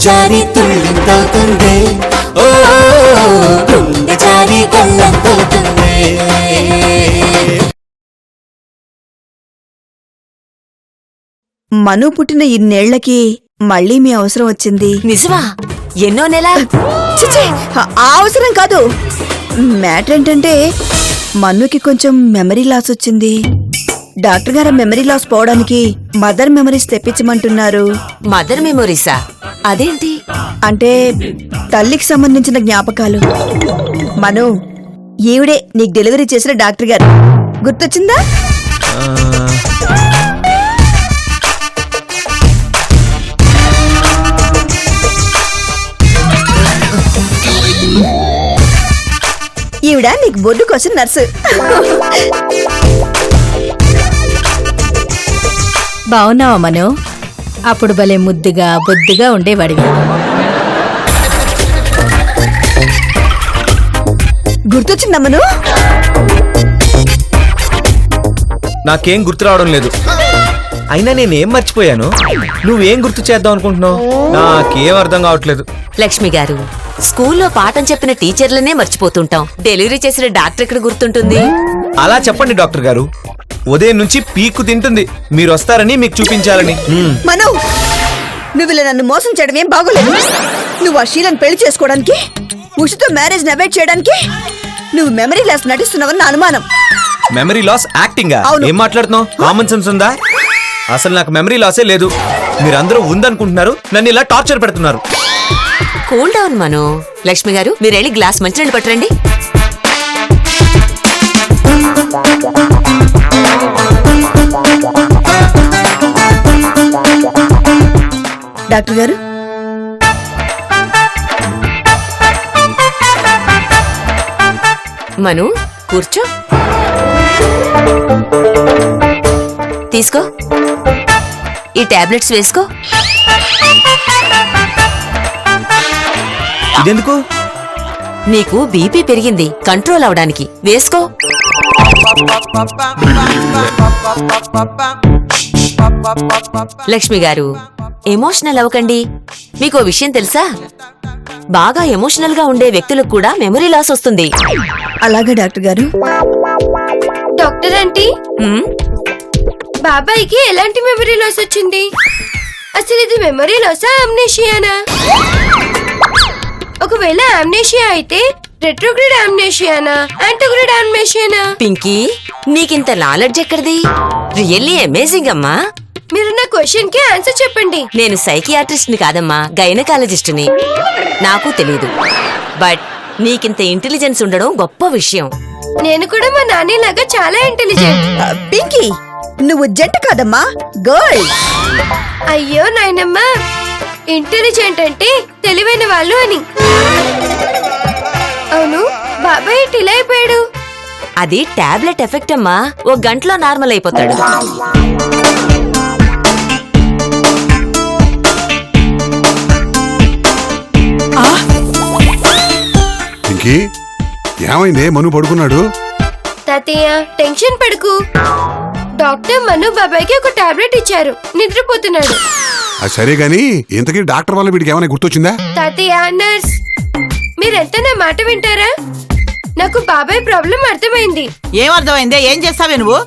జారి తుళ్ళింతవుతుంది, ఓ గుండె జారి గల్లంతవుతుంది. మను పుట్టిన ఇన్నేళ్లకి మళ్ళీ మీ అవసరం వచ్చింది. నిజమా? ఎన్నో నెల? చిచి, ఆ అవసరం కాదు. మ్యాటర్ ఏంటంటే మనుకి కొంచెం మెమరీ లాస్ వచ్చింది. డాక్టర్ గారు మెమరీ లాస్ పోవడానికి మదర్ మెమరీస్ తెప్పించమంటున్నారు. మదర్ మెమోరీసా? అదేంటి? అంటే తల్లికి సంబంధించిన జ్ఞాపకాలు. మను, ఈవిడే నీకు డెలివరీ చేసిన డాక్టర్ గారు. గుర్తొచ్చిందా? ఈవిడ నీకు బొడ్డు కోసం నర్సు. బావున్నావా మను? అప్పుడు భలే ముద్దుగా బొద్దుగా ఉండేవాడివి. గుర్తొచ్చిందమ్మను? నాకేం గుర్తు రావడం లేదు. అయినా నేనేం మర్చిపోయాను? నువ్వేం గుర్తు చేద్దాం అనుకుంటున్నావు? నాకేం అర్థం కావట్లేదు. లక్ష్మి గారు, స్కూల్లో పాఠం చెప్పిన టీచర్లనే మర్చిపోతుంటాం. డెలివరీ చేసిన డాక్టర్ ఎక్కడ గుర్తుంటుంది? అలా చెప్పండి డాక్టర్ గారు. ఉదయం నుంచి పీక్కు తింటుంది. మీరు వస్తారని మీకు చూపించాలని. మను, నువ్వు ఇలా నన్ను మోసం చేయడం ఏం బాగోలేదు. నువ్వు ఆ శీలను పెళ్లి చేసుకోవడానికి, ఉషితో మ్యారేజ్ అవాయిడ్ చేయడానికి నువ్వు మెమరీ లాస్ నటిస్తున్నావని నా అనుమానం. Memory loss acting? అవును. ఏం మాట్లాడుతున్నావు? కామన్ సెన్స్ ఉందా? అసలు నాకు మెమరీ లాసే లేదు. మీరందరూ ఉందనుకుంటున్నారు, నన్ను ఇలా టార్చర్ పెడుతున్నారు. కూల్ డౌన్ మను. లక్ష్మి గారు, మీరెళ్ళి గ్లాస్ మంచినీళ్ళు పట్టరండి. డాక్టర్ గారు, మను కూర్చో. తీసుకో, ఈ టాబ్లెట్స్ వేసుకో. ఇదెందుకు? నీకు బీపీ పెరిగింది, కంట్రోల్ అవడానికి వేసుకో. లక్ష్మి గారు, ఎమోషనల్ అవ్వకండి. మీకో విషయం తెలుసా? బాగా ఎమోషనల్ గా ఉండే వ్యక్తులకు కూడా మెమరీ లాస్ వస్తుంది. అలాగే డాక్టర్ గారు. డాక్టర్ ఆంటీ, బాబాయ్కి ఎలాంటి మెమరీ లాస్ వచ్చింది? అసలు ఇది మెమరీ లాసా, అమ్నేషియానా? ఒకవేళ అమ్నేషియా అయితే రెట్రోగ్రేడ్ అమ్నేషియానా, యాంటోగ్రేడ్ అమ్నేషియానా? పింకీ, నీకింత నాలెడ్జ్ ఎక్కడిది? రియల్లీ అమేజింగ్ అమ్మా. మీరు నా క్వశ్చన్ కి ఆన్సర్ చెప్పండి. నేను సైకియాట్రిస్ట్ ని కాదమ్మా, గైనకాలజిస్ట్ ని. నాకు తెలీదు, బట్ నీకింత ఇంటెలిజెన్స్ ఉండడం గొప్ప విషయం. నేను కూడా మా నాని లాగా చాలా ఇంటెలిజెంట్. పింకీ, నువ్వు జంట కాదమ్మా, గర్ల్. అయ్యో నాయనమ్మా, ఇంటెలిజెంట్ అంటే తెలివైన వాళ్ళు అని. అవును, బాబాయ్ ఇలా అయిపోయాడు. అది టాబ్లెట్ ఎఫెక్ట్ అమ్మా. ఓ గంటలో నార్మల్ అయిపోతాడు. ఇంకీ ఏమైందే? మను పడుకున్నాడు. తాతయ్య, టెన్షన్ పడుకు. డాక్టర్ మను బాబాయ్కి ఒక టాబ్లెట్ ఇచ్చారు, నిద్రపోతున్నాడు. అది సరే గాని, ఇంతకీ డాక్టర్ వల్ల వీడికి ఏమైనా గుర్తొచ్చిందా? తాతయ్య, నర్స్, మీరెంత నా మాట వింటారా? నాకు బాబాయ్ ప్రాబ్లం అర్థమైంది. ఏమర్థమైందే? ఏం చేస్తావే నువ్వు?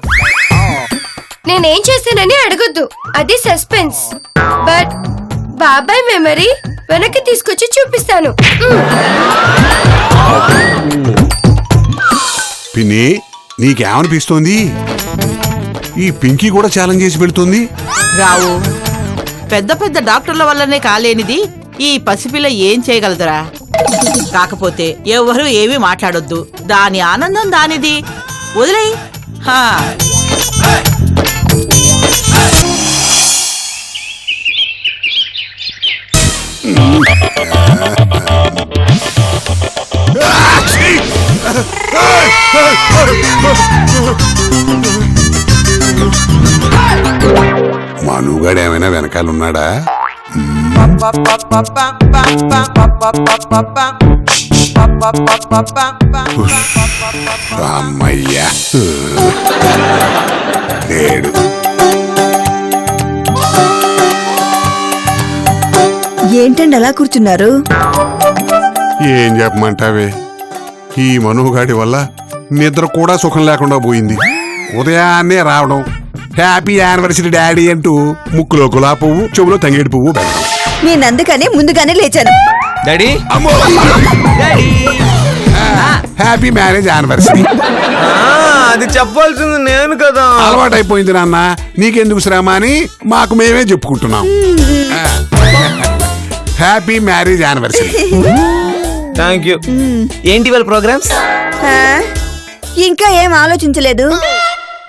నేనేం చేశానని అడగొద్దు, అది సస్పెన్స్. బట్ బాబాయ్ మెమరీ వెనక్కి తీసుకొచ్చి చూపిస్తాను. పిన్ని, నీకేమనిపిస్తోంది? ఈ పింకీ కూడా ఛాలెంజ్ చేసి పెడుతుంది. రావు, పెద్ద పెద్ద డాక్టర్ల వల్లనే కాలేనిది ఈ పసిపిల్ల ఏం చేయగలదురా? కాకపోతే ఎవరు ఏమీ మాట్లాడొద్దు. దాని ఆనందం దానిది, వదిలేయ్. మనుగాడు ఏమైనా వెనకాలన్నాడా? అమ్మయ్యా లేడు. ఏంటండి అలా కూర్చున్నారు? ఏం చెప్పమంటావే, ఈ మనోగాడి వల్ల నిద్ర కూడా సుఖం లేకుండా పోయింది. ఉదయాన్నే రావడం, హ్యాపీ యానివర్సరీ డాడీ అంటూ ముక్కులో గులాబీ పువ్వు, చెవులో తంగేడు పువ్వు పెట్టడం. నేను అందుకనే ముందుగానే లేచాను. డాడీ అమ్మో! Happy marriage anniversary. అది చెప్పాల్సింది నేను కదా. అలవాటైపోయింది నాన్న, నీకెందుకు శ్రమ అని మాకు మేమే చెప్పుకుంటున్నాం. Happy marriage anniversary. Thank you. ఏంటి వాళ్ళ ప్రోగ్రామ్స్? ఆ, ఇంకా ఏం ఆలోచించలేదు.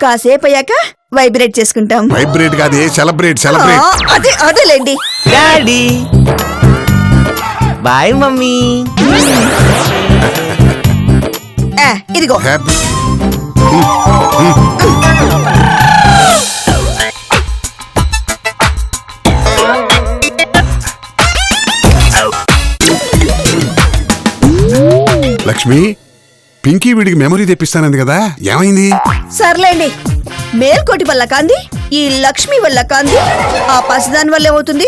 కాసేపు అయ్యాక వైబ్రేట్ చేసుకుంటాం. వైబ్రేట్ కాదు, సెలబ్రేట్ సెలబ్రేట్. అదేలేండి. Daddy boy mummy. ఇదిగో హ్యాపీ లక్ష్మి, పింకీ వీడికి మెమరీ తెప్పిస్తానంది కదా, ఏమైంది? సర్లేండి. మేల్కోటి వల్ల కాంది, ఈ లక్ష్మి వల్ల కాంది, ఆ పసిదాని వల్ల ఏమవుతుంది?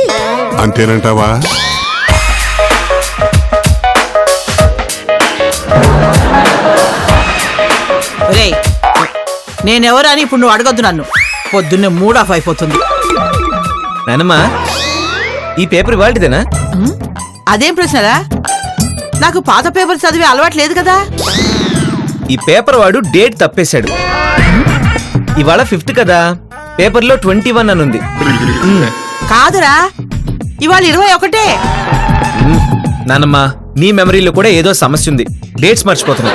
అంతేనంటావా? రేయ్, నేనెవరు అని ఇప్పుడు నువ్వు అడగొద్దు నన్ను. పొద్దున్నే 3 అయిపోతుంది. నానమ్మా, ఈ పేపర్ ఇవాళదేనా? అదేం ప్రశ్నరా? నాకు పాత పేపర్ చదివే అలవాటు లేదు కదా. ఈ పేపర్ వాడు డేట్ తప్పేశాడు. ఇవాళ 5th కదా, పేపర్లో 21 అని ఉంది. కాదురా, ఇవాళ 21. నానమ్మా, నీ మెమరీలో కూడా ఏదో సమస్య ఉంది. డేట్స్ మర్చిపోతున్నా.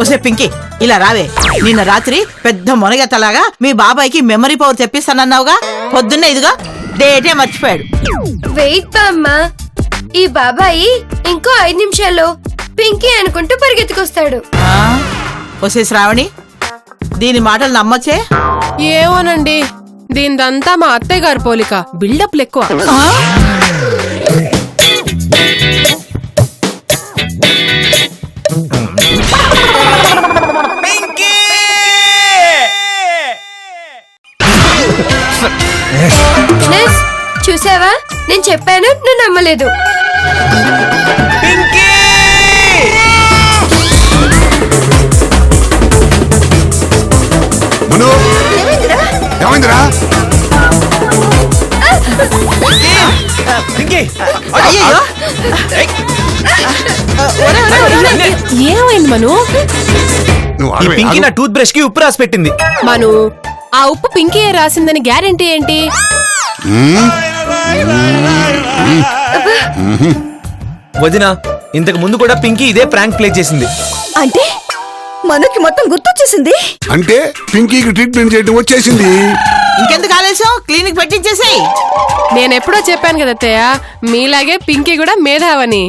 ఒసే పింకీ, ఇలా రావే. నిన్న రాత్రి పెద్ద మొనగెత్తలాగా మీ బాబాయ్కి మెమరీ పవర్ తెప్పిస్తానన్నావుగా, పొద్దున్నే ఇదిగా డేటే మర్చిపోయాడు. వెయిట్ బామ్మ, ఈ బాబాయి ఇంకో 5 నిమిషాల్లో పింకీ అనుకుంటూ పరిగెత్తుకొస్తాడు. ఒసే శ్రావణి, దీని మాటలు నమ్మొచ్చే? ఏమోనండి, దీనిదంతా మా అత్తయ్య గారి పోలిక. బిల్డప్ ఎక్కువ. నెస్, చూసావా, నేను చెప్పాను, నువ్వు నమ్మలేదు. మను, ఏమైందిరా? అయ్యయ్యో. ఏమైంది మను? నువ్వు ఈ ఆగవే, పింకీ ఆగు. నా టూత్ బ్రష్ కి ఉప్పు రాసి పెట్టింది. మను, ఆ ఉప్పు పింకీ రాసిందని గ్యారెంటీ ఏంటి? వదినా, ఇంతకు ముందు కూడా పింకీ ఇదే ప్రాంక్ ప్లే చేసింది. అంటే మనకి మొత్తం గుర్తొచ్చేసింది. అంటే పింకీకి ట్రీట్మెంట్ చేయడం వచ్చేసింది. ఇంకెందుకు ఆలస్యం, క్లినిక్ పెట్టించేసేయ్. నేనెప్పుడో చెప్పాను కదా అత్తయ్య, మీలాగే పింకీ కూడా మేధావని.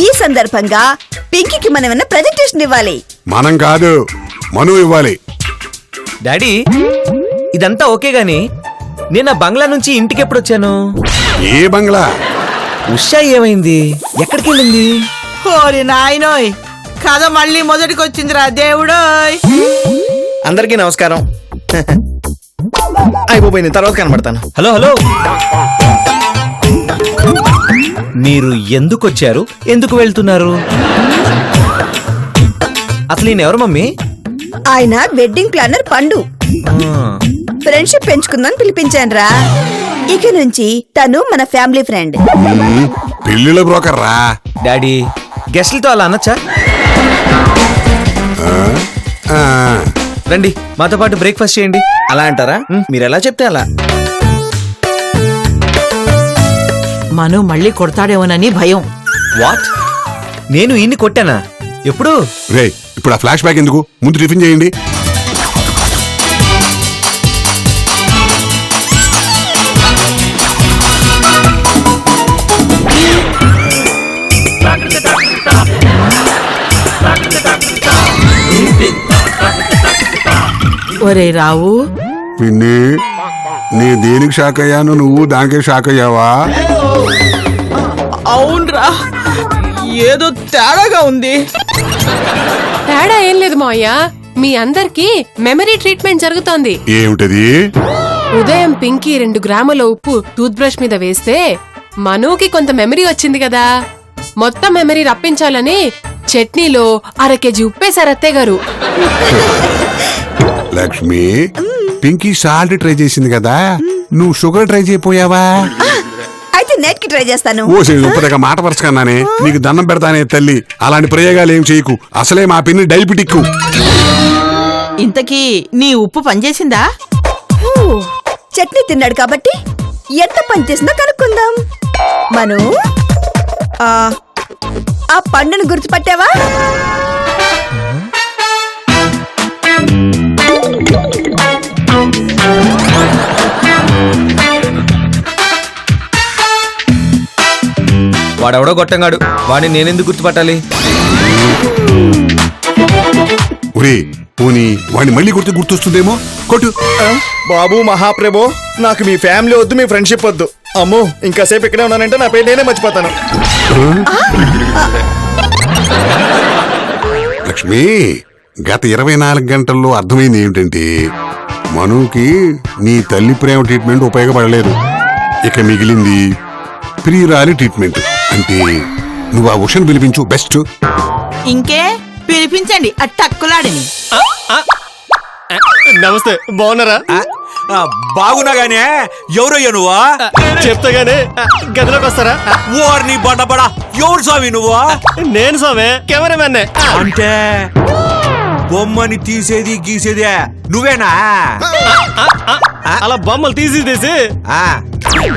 ఈ సందర్భంగా పింకీకి మనం ఏమన్నా ప్రెజెంటేషన్ ఇవ్వాలి. మనం కాదు, మను ఇవ్వాలి. డాడీ, ఇదంతా ఓకే గాని నేను ఆ బంగ్లా నుంచి ఇంటికి ఎప్పుడు వచ్చాను? ఏ బంగ్లా? ఉషా ఏమైంది? ఎక్కడికి వెళ్ళింది? ఓరి నాయనోయ్, కథ మళ్ళీ మొదటికి వచ్చిందిరా దేవుడోయ్. అందరికీ నమస్కారం. అయిపోయింది, తర్వాత కనబడతాను. హలో హలో, మీరు ఎందుకు వచ్చారు, ఎందుకు వెళ్తున్నారు? అసలు ఈయన ఎవరు మమ్మీ? ఆయన వెడ్డింగ్ ప్లానర్ పండు. ఫ్రెండ్షిప్ పెంచుకుందని పిలిపించాను రా. ఇక నుంచి తను మన ఫ్యామిలీ ఫ్రెండ్. పెళ్లిళ్ళ బ్రోకర్ రా. డాడీ, గెస్ట్లతో అలా అనొచ్చా? ఆ, రండి, మాతో పాటు బ్రేక్ఫాస్ట్ చేయండి. అలా అంటారా? మీరు ఎలా చెప్తే అలా. మను మళ్ళీ కొడతాడేమోనని భయం. వాట్? నేను ఈయన్ని కొట్టానా? ఎప్పుడు? రే, ఇప్పుడు ఆ ఫ్లాష్ బ్యాక్ ఎందుకు, ముందు టిఫిన్ చేయండి. ఒరే రావు, పిన్ని, నీ దేనికి షాక్ అయ్యాను, నువ్వు దానికే షాక్ అయ్యావా? అవునరా, ఏదో తేడాగా ఉంది. తేడా ఏం లేదు మావయ్య, మీ అందరికి మెమరీ ట్రీట్మెంట్ జరుగుతోంది. ఏమిటది? ఉదయం పింకీ 2 గ్రాముల ఉప్పు టూత్ బ్రష్ మీద వేస్తే మనూకి కొంత మెమరీ వచ్చింది కదా, మొత్తం మెమరీ రప్పించాలని చట్నీలో 1/2 కేజీ ఉప్పేశారు అత్తయ్య గారు. లక్ష్మి, పింకీ సాల్ట్ ట్రై చేసింది కదా, నువ్వు షుగర్ ట్రై చేయపోయావా? అయితే నెట్ కి ట్రై చేస్తాను. ఓసే ఉప్పదగా మాట వరుసకన్నానే, నీకు దండం పెడతానే తల్లి. అలాంటి ప్రయోగాలు ఏం చేయకు, అసలే మా పిన్ని డయాబెటిక్. ఇంతకీ నీ ఉప్పు పనిచేసిందా? చట్నీ తిన్నాడు కాబట్టి ఎంత పని చేసిందో కనుక్కుందాం. మను, ఆ పండును గుర్తుపట్టావా? వాడెవడో గొట్టంగాడు, వాడిని నేనెందుకు గుర్తుపట్టాలి? ఒరే పోనీ వాడిని మళ్ళీ గుర్తొస్తుందేమో, కొట్టు. బాబు మహాప్రభో, నాకు మీ ఫ్యామిలీ వద్దు, మీ ఫ్రెండ్షిప్ వద్దు. అమ్మో, ఇంకాసేపు ఇక్కడే ఉన్నానంటే నా పేరు నేనే మర్చిపోతాను. లక్ష్మి, గత 24 గంటల్లో అర్థమైంది ఏమిటంటే మనుకి నీ తల్లి ప్రేమ ట్రీట్మెంట్ ఉపయోగపడలేదు. ఇక మిగిలింది ప్రియురాలి ట్రీట్మెంట్. అంటే నువ్వు ఆ ఉషను పిలిపించు, బెస్ట్. ఇంకే పిలిపించండి ఆ టక్కులాడిని. నమస్తే, బాగున్నారా? బాగున్నాగానే. ఎవరయ్యా నువ్వా? చెప్తాగానే గదిలోకి వస్తారా? ఓర్ని బడబడా, ఎవరు స్వామి నువ్వు? నేను స్వామి, కెమెరామెన్. అంటే బొమ్మని తీసేది గీసేదే నువ్వేనా? అలా బొమ్మలు తీసి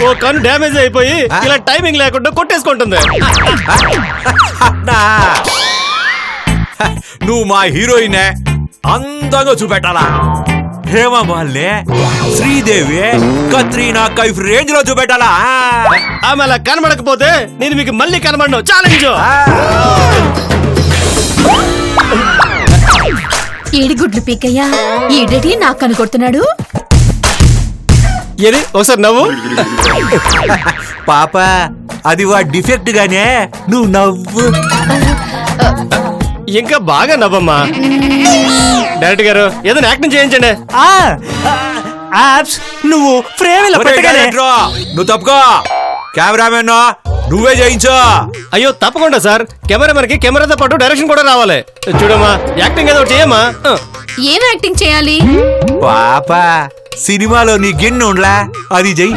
ఓ కన్ను డ్యామేజ్ అయిపోయి ఇలా టైమింగ్ లేకుండా కొట్టేసుకుంటుంది. నువ్వు మా హీరోయినే అందంగా చూపెట్టాలా? హేమమాలిని, శ్రీదేవి, కత్రీనా కైఫ్ రేంజ్ లో చూపెట్టాలా? ఆమె అలా కనబడకపోతే నేను మీకు మళ్ళీ కనబడను. ఛాలెంజ్. ఏడిగుడ్లు పీకయ్యా, ఈడటి నాకు కనుకొడుతున్నాడు. ఏది ఒకసారి నవ్వు. పాప, అది వా డిఫెక్ట్ గానే, నువ్వు నవ్వు. ఇంకా బాగా నవ్వమ్మా. డైరెక్టర్ గారు ఏదైనా యాక్టింగ్ చేయించండి. నువ్వు ఫ్రేమ్ నువ్వు తప్పుకో. కెమెరామెన్ నువ్వే చేయించు. అయ్యో తప్పకుండా సార్, కెమెరామెన్ కి కెమెరాతో పాటు డైరెక్షన్ కూడా రావాలి. చూడమ్మా, యాక్టింగ్ ఏదో చేయమ్మా. ఏం యాక్టింగ్ చేయాలి? పాప, సినిమాలో నీ గిన్నె ఉండలా, అది చెయ్యి.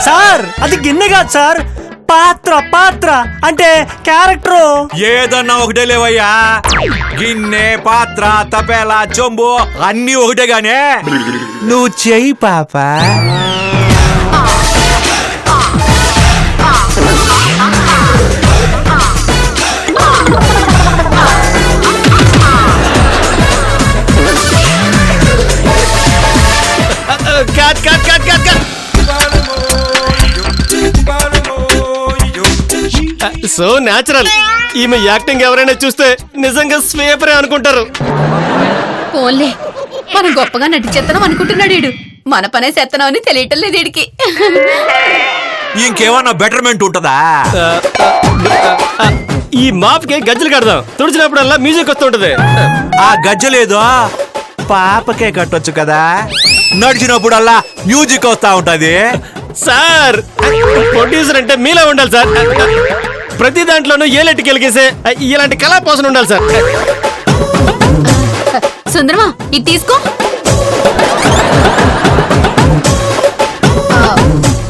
సార్ అది గిన్నె కాదు సార్, పాత్ర అంటే క్యారెక్టర్. ఏదన్నా ఒకటే లేవయ్యా. గిన్నె, పాత్ర, తపేలా, చెంబు అన్ని ఒకటే గానే. నువ్వు చెయ్యి పాప. So natural. ఈమె యాక్టింగ్ ఎవరైనా చూస్తే నిజంగా స్వేపరే అనుకుంటారు. ఫోన్లే, మనం గొప్పగా నటించేస్తున్నాం అనుకుంటున్నాడు వీడు. మన పనే చేస్తున్నాం అని తెలియటం లేదు వీడికి. ఇంకేమన్నా బెటర్మెంట్ ఉంటదా? ఈ మాప్ కి గజ్జలు కడదాం, తుడిచినప్పుడల్లా మ్యూజిక్ వస్తుంటది. ఆ గజ్జలేదో పాపకే కట్టొచ్చు కదా, నడిచినప్పుడల్లా మ్యూజిక్ వస్తా ఉంటది. సార్, ప్రొడ్యూసర్ అంటే మీలా ఉండాలి సార్. ప్రతి దాంట్లోనూ ఏలెట్టుకి వెలిగేసే ఇలాంటి కళా పోషణ ఉండాలి సార్. సుందరమా, ఇది తీసుకో.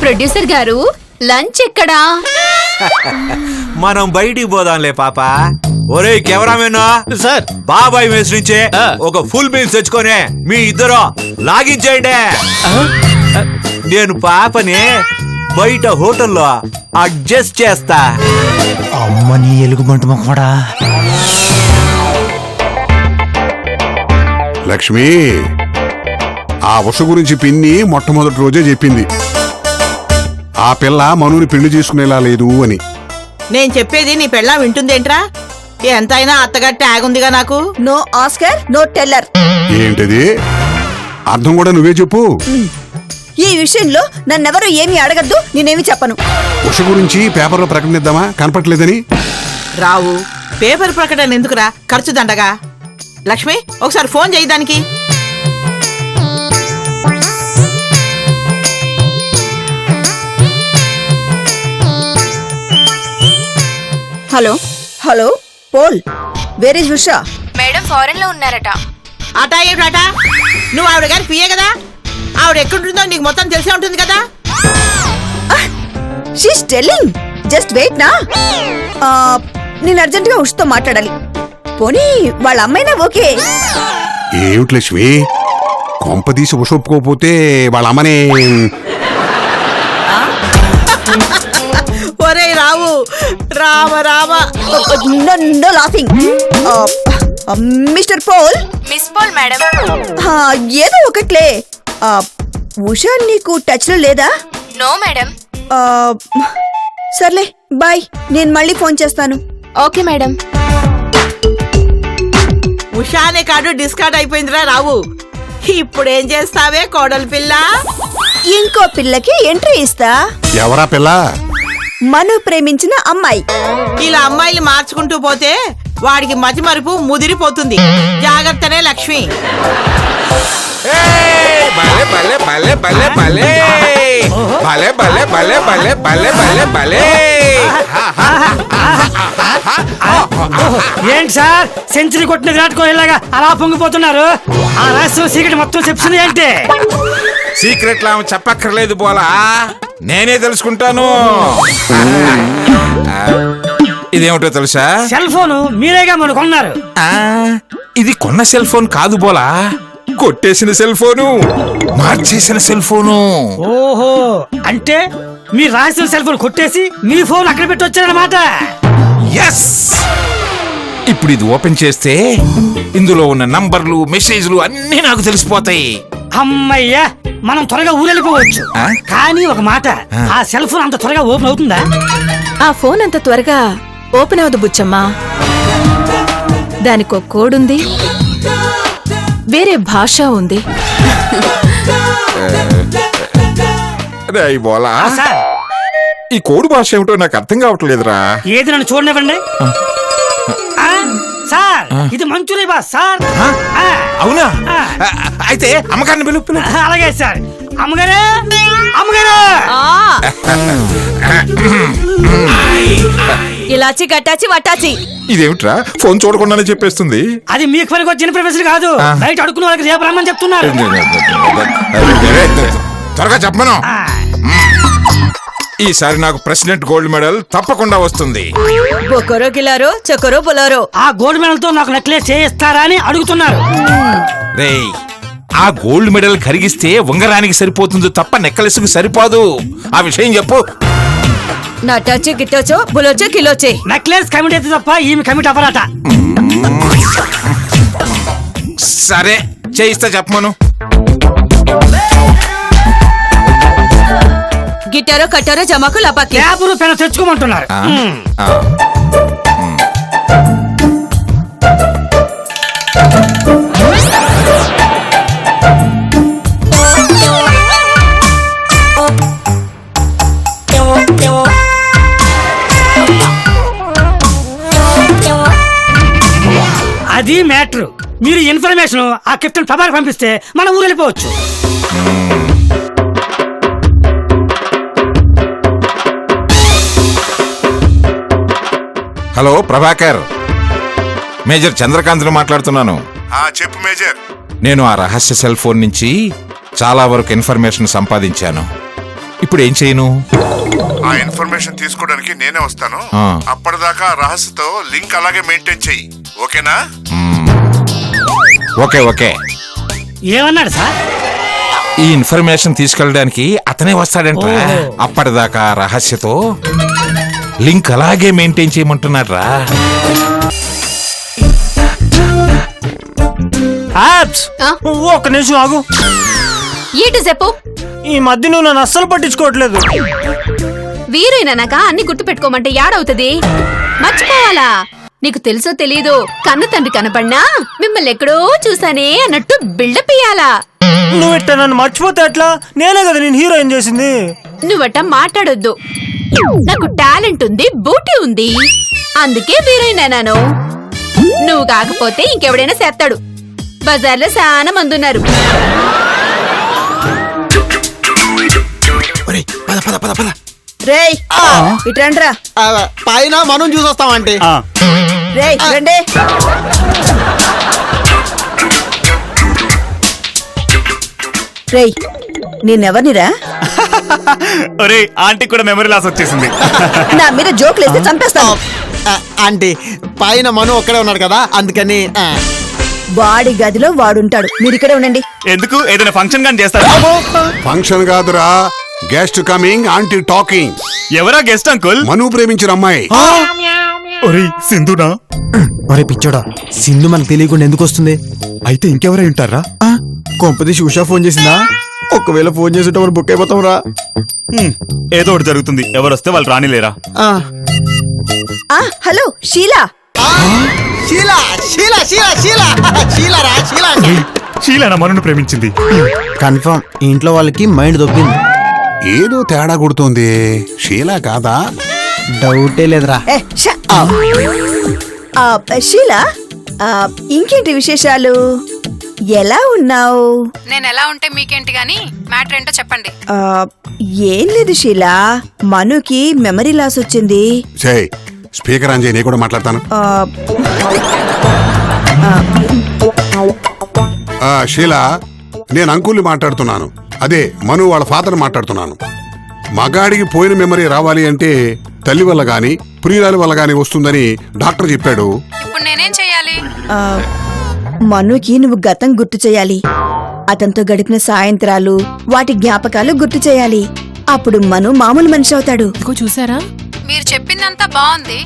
ప్రొడ్యూసర్ గారు, లంచ్ ఎక్కడా? మనం బయటికి పోదాంలే పాప. ఒరే కెమెరామెన్ సార్, బాబాయ్ మేస్ నుంచే ఒక ఫుల్ మీల్స్ తెచ్చుకొని మీ ఇద్దరు లాగించేయండి. నేను పాపని బయట హోటల్లో అడ్జస్ట్ చేస్తా. అమ్మని ఎలుగుబంటు మొక్కడా. లక్ష్మి, ఆ ఉష గురించి పిన్ని మొట్టమొదటి రోజే చెప్పింది. ఆ పిల్ల మనుని పెళ్లి చేసుకునేలా లేదు అని. నేను చెప్పేది నీ పెళ్ళా వింటుందేంట్రా? ఎంతైనా అత్తగారి ట్యాగ్ ఉందిగా నాకు. No Oscar, no teller. ఏంటది? అర్థం కూడా నువ్వే చెప్పు. ఈ విషయంలో నన్నెవరూ ఏమీ అడగద్దు, నేనేమి చెప్పను. ఉష గురించి పేపర్లో ప్రకటనిద్దామా, కనపట్లేదని? రావు, పేపర్ ప్రకటన ఎందుకురా, ఖర్చు దండగా. లక్ష్మి ఒకసారి ఫోన్ చేయి దానికి. Hello hello Paul, where is Usha? Madam foreign లో ఉన్నారట. అటా ఏమిటా? నువ్వు ఆవిడ గారి పియ్యే కదా, ఆవిడ ఎక్కడుంటుందో నీకు మొత్తం తెలిసే ఉంటుంది కదా. షీస్ టెల్లింగ్, జస్ట్ వెయిట్ నా. నేను అర్జెంట్ గా ఉషతో మాట్లాడాలి. పోనీ వాళ్ళ అమ్మాయినా ఓకే. ఏమిటి లక్ష్మి, కొంపదీసి ఒప్పుకోకపోతే వాళ్ళ అమ్మనే. ఒరే Rao, Rama Rama. No laughing. Mister Paul. Miss Paul madam. ఏదో ఒకట్లే. ఉషా నీకు టచ్ లో లేదా? No madam. సర్లే బాయ్, నేను మళ్ళీ ఫోన్ చేస్తాను. Okay madam. ఉషానే కార్డు డిస్కార్డ్ అయిపోయిందిరా రావు. ఇప్పుడేం చేస్తావే కోడలి పిల్ల? ఇంకో పిల్లకి ఎంట్రీ ఇస్తా. ఎవరా పిల్ల? మను ప్రేమించిన అమ్మాయి. ఇలా అమ్మాయిలు మార్చుకుంటూ పోతే వాడికి మతి మరుపు ముదిరిపోతుంది. జాగ్రత్తనే లక్ష్మి. భలే భలే భలే భలే భలే భలే భలే భలే భలే భలే భలే భలే. ఏంటి సార్, సెంచరీ కొట్టిన విరాట్ కోహ్లీ లాగా అలా పొంగిపోతున్నారు? ఆ రహస్యం సీక్రెట్ మొత్తం చెప్తుంది ఏంటి? సీక్రెట్ లా చెప్పక్కర్లేదు బోలా, నేనే తెలుసుకుంటాను. ఇదేమిటో తెలుసా? సెల్ ఫోన్ మీరేగా మన కొన్నారు. ఇది కొన్న సెల్ ఫోన్ కాదు బోలా, కొట్టేసిన సెల్ ఫోను, మార్చేసిన సెల్ ఫోను. ఓహో, అంటే మీ రహస్యం సెల్ ఫోన్ కొట్టేసి మీ ఫోన్ అక్కడ పెట్టి వచ్చారన్నమాట. ఎస్, ఇప్పుడు ఇది ఓపెన్ చేస్తే ఇందులో ఉన్న నంబర్లు, మెసేజ్లు అన్నీ నాకు తెలిసిపోతాయి. అమ్మయ్యా, మనం త్వరగా ఊరెళ్ళిపోవచ్చు. కానీ ఒక మాట, ఆ సెల్ ఫోన్ అంత త్వరగా ఓపెన్ అవుతుందా? ఆ ఫోన్ అంత త్వరగా ఓపెన్ అవదు బుచ్చమ్మా. దానికో కోడ్ ఉంది, వేరే భాష ఉంది. బోలా, సార్, ఈ కోడ్ భాష ఏమిటో నాకు అర్థం కావట్లేదురా. ఏది నన్ను చూడనివ్వండి. సార్, ఇది మంచూరి బాస్ సార్. అవునా? అయితే అమ్మగారిని పిలుపు. అలాగే సార్. అమ్మగారు, అమ్మగారు. ఇలాచి గట్టాచి వట్టాచి. ఇదేమిట్రా, ఫోన్ చూడకుండానే చెప్పేస్తుంది. అది మీకు పనికి వచ్చిన ప్రొఫెసర్ కాదు, బయట అడుక్కున్న వాళ్ళకి రేపు రమ్మని చెప్తున్నారు. త్వరగా చెప్పను. ఈసారి నాకు ప్రెసిడెంట్ గోల్డ్ మెడల్ తప్పకుండా వస్తుంది. బొకరో కిలారో చొకరో బొలారో. ఆ గోల్డ్ మెడల్ తో నాకు నెక్లెస్ చేయిస్తారా అని అడుగుతున్నారు. రేయ్, ఆ గోల్డ్ మెడల్ కరిగిస్తే ఉంగరానికి సరిపోతుంది తప్ప నెక్లెస్కు సరిపోదు. ఆ విషయం చెప్పు. నటాచో గిట్టోచో బులోచో కిలోచే. నెక్లెస్ కమిట్ అయితే తప్ప ఈమె కమిట్ అవ్వరాట. సరే, చేయిస్తా చెప్పమను. గిటారో కట్టారో జమాకు లపాకి. పేపరు పెన తెచ్చుకోమంటున్నారు. అది మ్యాటర్. మీరు ఇన్ఫర్మేషన్ ఆ కెప్టెన్ ప్రభాకి పంపిస్తే మనం ఊరు వెళ్ళిపోవచ్చు. హలో ప్రభాకర్, మేజర్ చంద్రకాంత్ మాట్లాడుతున్నాను. చెప్పు మేజర్. నేను ఆ రహస్య సెల్ ఫోన్ నుంచి చాలా వరకు ఇన్ఫర్మేషన్ సంపాదించాను. ఇప్పుడు ఏం చేయను? ఆ ఇన్ఫర్మేషన్ తీసుకోవడానికి నేనే వస్తాను. ఆ. అప్పటిదాకా రహస్యతో లింక్ అలాగే మెయింటైన్ చెయ్యి, ఓకేనా? Okay okay. ఏమన్నాడు సార్? ఈ ఇన్ఫర్మేషన్ తీసుకెళ్ళడానికి అతనే వస్తాడంట. అప్పటిదాకా రహస్యతో లింక్ అలాగే మెయింటైన్ చేయమంటున్నాడు రా. ఒక్క నిమిషం ఆగు. ఏంటి చెప్పు. ఈ మధ్య నువ్వు నన్ను అస్సలు పట్టించుకోవట్లేదు. వీరైనాక అన్ని గుర్తు పెట్టుకోమంటే యాడవుతుంది? మర్చిపోవాలా? నీకు తెలుసో తెలీదు, కన్న తండ్రి కనపడినా మిమ్మల్ని ఎక్కడో చూసానే అన్నట్టు బిల్డప్ ఇయ్యాలా. నువ్వు ఇట్ట నన్ను మర్చిపోతే ఎట్లా? నేనే కదా నేను హీరోయిన్ చేసింది. నువ్వట మాట్లాడొద్దు. నాకు టాలెంట్ ఉంది, బూటీ ఉంది, అందుకే హీరోయిన్ అయినాను. నువ్వు కాకపోతే ఇంకెవడైనా చేస్తాడు. బజార్లో చాలా మంది ఉన్నారు. రేయ్ ఇట్రండ్రా. పైన మనం చూసొస్తామంటే రేయ్ రండి. రేయ్ నేనెవరినిరా? ఒరే ఆంటీ కూడా మెమరీ లాస్ వచ్చేసింది. నా మీద జోకులు వేస్తే చంపేస్తాను. ఆంటీ పైన మను ఒక్కడే ఉన్నాడు కదా అందుకని వాడి గదిలో వాడుంటాడు, మీరు ఇక్కడే ఉండండి. ఎందుకు ఏదైనా ఫంక్షన్ గాని చేస్తారా? ఫంక్షన్ కాదురా, గెస్ట్ కమింగ్, ఆంటీ టాకింగ్. ఎవరా గెస్ట్ అంకుల్? మను ప్రేమించిన అమ్మాయి. ఒరే సింధునా? ఒరే పిచ్చోడా, సింధు మనకు తెలియకుండా ఎందుకు వస్తుంది? అయితే ఇంకెవరై ఉంటారా? కొంపదీసి ఉషా ఫోన్ చేసిందా? ఒకవేళ ఫోన్ చేస్తుంటే మనం బుక్ అయిపోతాం రా. ఏదో ఒకటి జరుగుతుంది. ఎవరు వస్తే వాళ్ళు రానిలేరా? హలో షీలా. షీలా షీలా షీలా షీలా షీలా రా షీలా. షీలానా మనును ప్రేమించింది? కన్ఫర్మ్ ఇంట్లో వాళ్ళకి మైండ్ దొబ్బింది. ఏదో తేడా కొడుతోంది. షీలా కాదా? డౌటే లేదురా. షీలా, ఇంకేంటి విశేషాలు? ఎలా ఉన్నావు? నేను ఎలా ఉంటే మీకేంటి గాని మ్యాటర్ ఏంటో చెప్పండి. ఏం లేదు షీలా, మనుకి మెమరీ లాస్ వచ్చింది. స్పీకర్ ఆన్ చేయి, నేను కూడా మాట్లాడతాను. షీలా, నేను అంకుల్ని మాట్లాడుతున్నాను. అదే మను వాళ్ళ ఫాదర్ మాట్లాడుతున్నాను. మగాడికి పోయిన మెమరీ రావాలి అంటే తల్లి వల్ల గాని ప్రియురాలి వల్ల గాని వస్తుందని డాక్టర్ చెప్పాడు. ఇప్పుడు నేనేం చెయ్యాలి? మనుకి నువ్వు గతం గుర్తు చేయాలి. అతనితో గడిపిన సాయంత్రాలు, వాటి జ్ఞాపకాలు గుర్తు చేయాలి. అప్పుడు మను మామూలు మనిషి అవుతాడు. చూసారా? మీరు చెప్పిందంతా బాగుంది,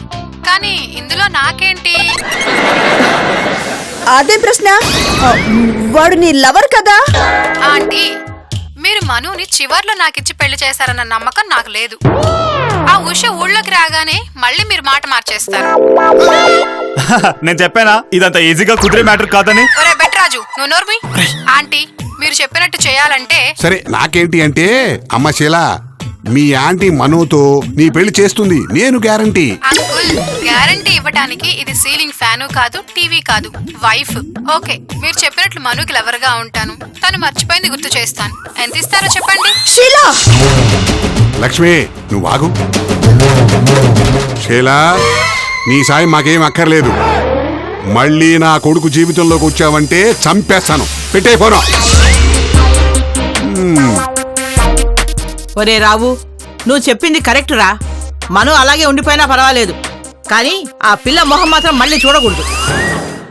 కానీ ఇందులో నాకేంటి? అదే ప్రశ్న. వాడు నీ లవర్ కదా? ఆంటీ, మీరు మనుని చివర్లో నాకిచ్చి పెళ్లి చేశారన్న నమ్మకం నాకు లేదు. ఆ ఉష ఊళ్ళోకి రాగానే మళ్ళీ మీరు మాట మార్చేస్తారు. నేను చెప్పానా ఇదంతా ఈజీగా కుదిరే మ్యాటర్ కాదని? ఒరే బెట్రాజు, నువ్వు నోర్మి. ఆంటీ, మీరు చెప్పినట్టు చేయాలంటే సరే, నాకేంటి అంటే అమ్మ షీలా, మీ ఆంటీ మనుతో నీ పెళ్లి చేస్తుంది, నేను గ్యారంటీ. అంకుల్, గ్యారంటీ ఇవ్వడానికి ఇది సీలింగ్ ఫ్యాను కాదు, టీవీ కాదు, వైఫ్. ఓకే, మీరు చెప్పినట్లు మనుకి లవర్గా ఉంటాను. తను మర్చిపోయింది గుర్తు చేస్తాను. ఎంత ఇస్తారో చెప్పండి. షీలా, లక్ష్మి నువ్వు ఆగు. షీలా, నీ సాయం మాకేం అక్కర్లేదు. మళ్ళీ నా కొడుకు జీవితంలోకి వచ్చావంటే చంపేస్తాను. పెట్టే ఫోను. ఒరే రావు, నువ్వు చెప్పింది కరెక్ట్ రా. మను అలాగే ఉండిపోయినా పర్వాలేదు, కానీ ఆ పిల్ల మొహం మాత్రం మళ్ళీ చూడకూడదు.